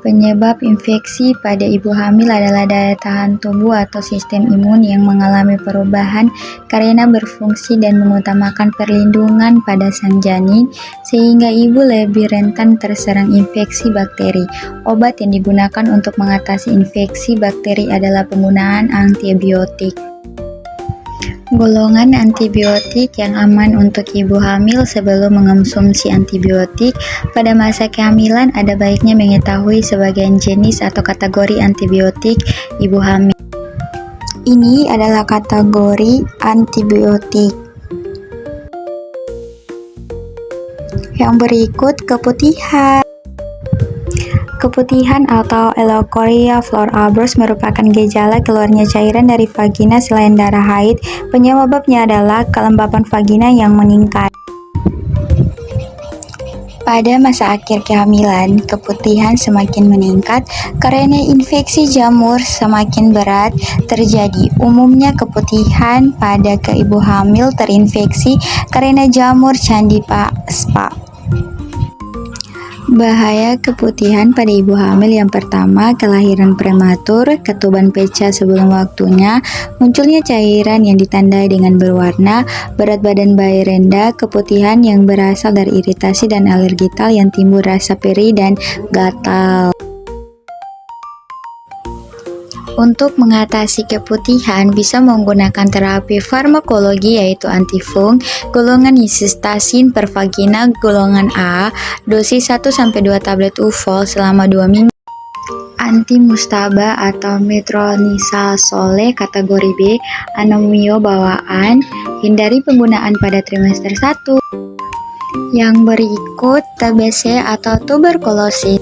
Penyebab infeksi pada ibu hamil adalah daya tahan tubuh atau sistem imun yang mengalami perubahan karena berfungsi dan mengutamakan perlindungan pada sang janin, sehingga ibu lebih rentan terserang infeksi bakteri. Obat yang digunakan untuk mengatasi infeksi bakteri adalah penggunaan antibiotik. Golongan antibiotik yang aman untuk ibu hamil. Sebelum mengonsumsi antibiotik pada masa kehamilan, ada baiknya mengetahui sebagian jenis atau kategori antibiotik ibu hamil. Ini adalah kategori antibiotik. Yang berikut keputihan. Keputihan atau Leukorrhea floraburst merupakan gejala keluarnya cairan dari vagina selain darah haid. Penyebabnya adalah kelembapan vagina yang meningkat. Pada masa akhir kehamilan, keputihan semakin meningkat karena infeksi jamur semakin berat terjadi. Umumnya keputihan pada ibu hamil terinfeksi karena jamur Candida spa. Bahaya keputihan pada ibu hamil: yang pertama, kelahiran prematur, ketuban pecah sebelum waktunya, munculnya cairan yang ditandai dengan berwarna, berat badan bayi rendah, keputihan yang berasal dari iritasi dan alergi yang timbul rasa perih dan gatal. Untuk mengatasi keputihan bisa menggunakan terapi farmakologi yaitu antifung, golongan histasin per vagina golongan A, dosis 1-2 tablet UVOL selama 2 minggu. Anti-mustaba atau metronidazole kategori B, anemia bawaan, hindari penggunaan pada trimester 1. Yang berikut TBC atau tuberkulosis.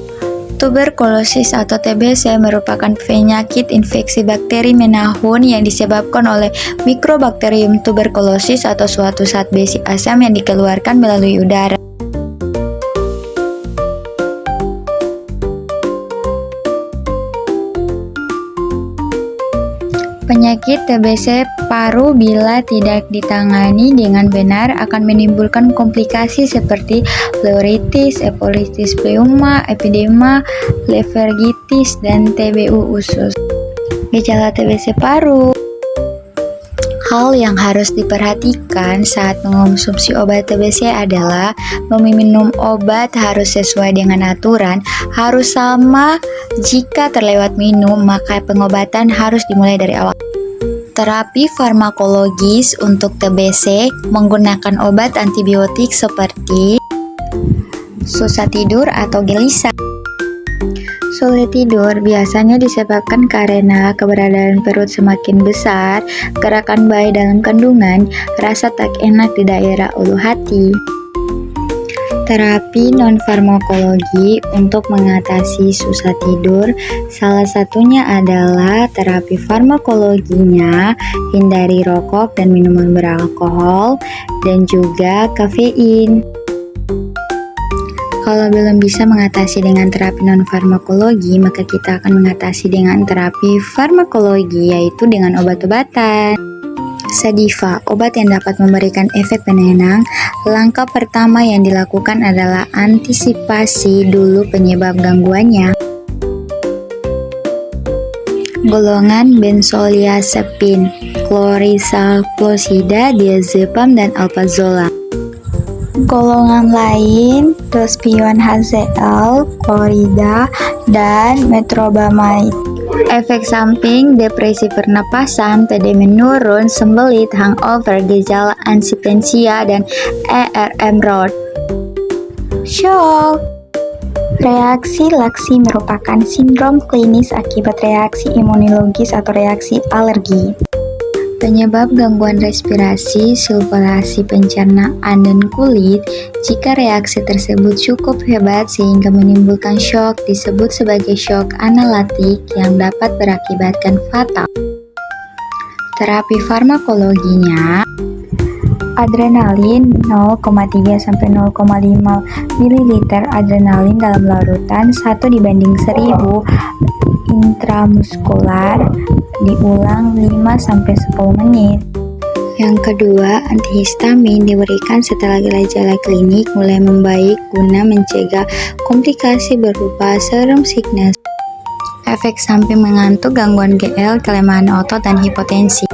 Tuberkulosis atau TBC merupakan penyakit infeksi bakteri menahun yang disebabkan oleh Mycobacterium tuberculosis atau suatu zat besi asam yang dikeluarkan melalui udara. Penyakit TBC paru bila tidak ditangani dengan benar akan menimbulkan komplikasi seperti pleuritis, epileptis pneuma, epidema, levergitis, dan TBU usus. Gejala TBC paru. Hal yang harus diperhatikan saat mengonsumsi obat TBC adalah meminum obat harus sesuai dengan aturan, harus sama. Jika terlewat minum, maka pengobatan harus dimulai dari awal. Terapi farmakologis untuk TBC menggunakan obat antibiotik seperti susah tidur atau gelisah. Sulit tidur biasanya disebabkan karena keberadaan perut semakin besar, gerakan bayi dalam kandungan, rasa tak enak di daerah ulu hati. Terapi non-farmakologi untuk mengatasi susah tidur, salah satunya adalah terapi farmakologinya, hindari rokok dan minuman beralkohol, dan juga kafein. Kalau belum bisa mengatasi dengan terapi non-farmakologi, maka kita akan mengatasi dengan terapi farmakologi, yaitu dengan obat-obatan. Sediva, obat yang dapat memberikan efek penenang. Langkah pertama yang dilakukan adalah antisipasi dulu penyebab gangguannya. Golongan benzodiazepin, klorizapamida, diazepam, dan alprazolam. Golongan lain, dospion HCl, klorida, dan metobamide. Efek samping, depresi pernapasan, TD menurun, sembelit, hangover, gejala ansipensia, dan ERM-ROD. Shock. Reaksi laksi merupakan sindrom klinis akibat reaksi imunologis atau reaksi alergi. Penyebab gangguan respirasi, sirkulasi pencernaan, dan kulit. Jika reaksi tersebut cukup hebat sehingga menimbulkan shock, disebut sebagai shock anafilaktik yang dapat berakibatkan fatal. Terapi farmakologinya: adrenalin 0,3-0,5 ml adrenalin dalam larutan 1/1000 intramuskular, diulang 5-10 menit. Yang kedua, antihistamin diberikan setelah gejala klinik mulai membaik guna mencegah komplikasi berupa serum sickness, efek samping mengantuk, gangguan GL, kelemahan otot, dan hipotensi.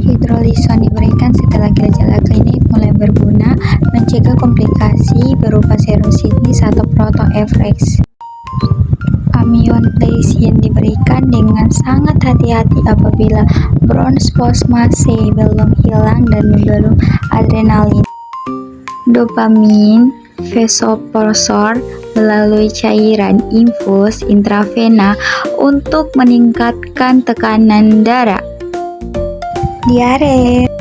Hidrolizon diberikan setelah gejala klinik mulai berguna mencegah komplikasi berupa serum sickness atau protoefreks. Amionplacin diberikan dengan sangat hati-hati apabila bronspasmase belum hilang dan belum adrenalin. Dopamin vasopressor melalui cairan infus intravena untuk meningkatkan tekanan darah. Diare.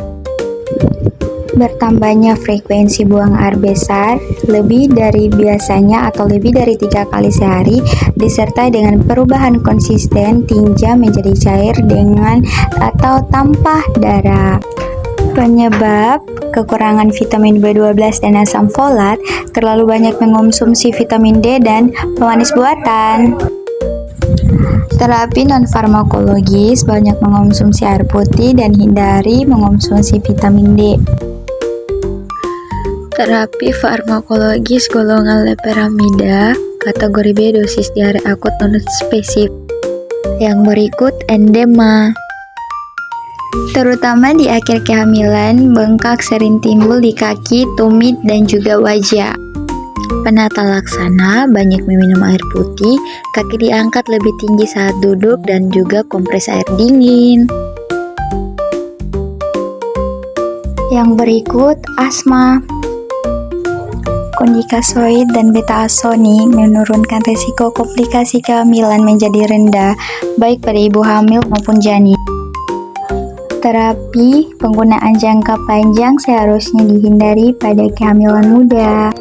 Bertambahnya frekuensi buang air besar lebih dari biasanya atau lebih dari 3 kali sehari disertai dengan perubahan konsisten tinja menjadi cair dengan atau tanpa darah. Penyebab kekurangan vitamin B12 dan asam folat, terlalu banyak mengonsumsi vitamin D dan pemanis buatan. Terapi non-farmakologis, banyak mengonsumsi air putih dan hindari mengonsumsi vitamin D. Terapi farmakologis golongan leperamida, kategori B, dosis diare akut non-spesifik. Yang berikut endema. Terutama di akhir kehamilan, bengkak sering timbul di kaki, tumit, dan juga wajah. Penata laksana banyak meminum air putih, kaki diangkat lebih tinggi saat duduk, dan juga kompres air dingin. Yang berikut asma. Kondikasoid dan beta-asoni menurunkan risiko komplikasi kehamilan menjadi rendah, baik pada ibu hamil maupun janin. Terapi penggunaan jangka panjang seharusnya dihindari pada kehamilan muda.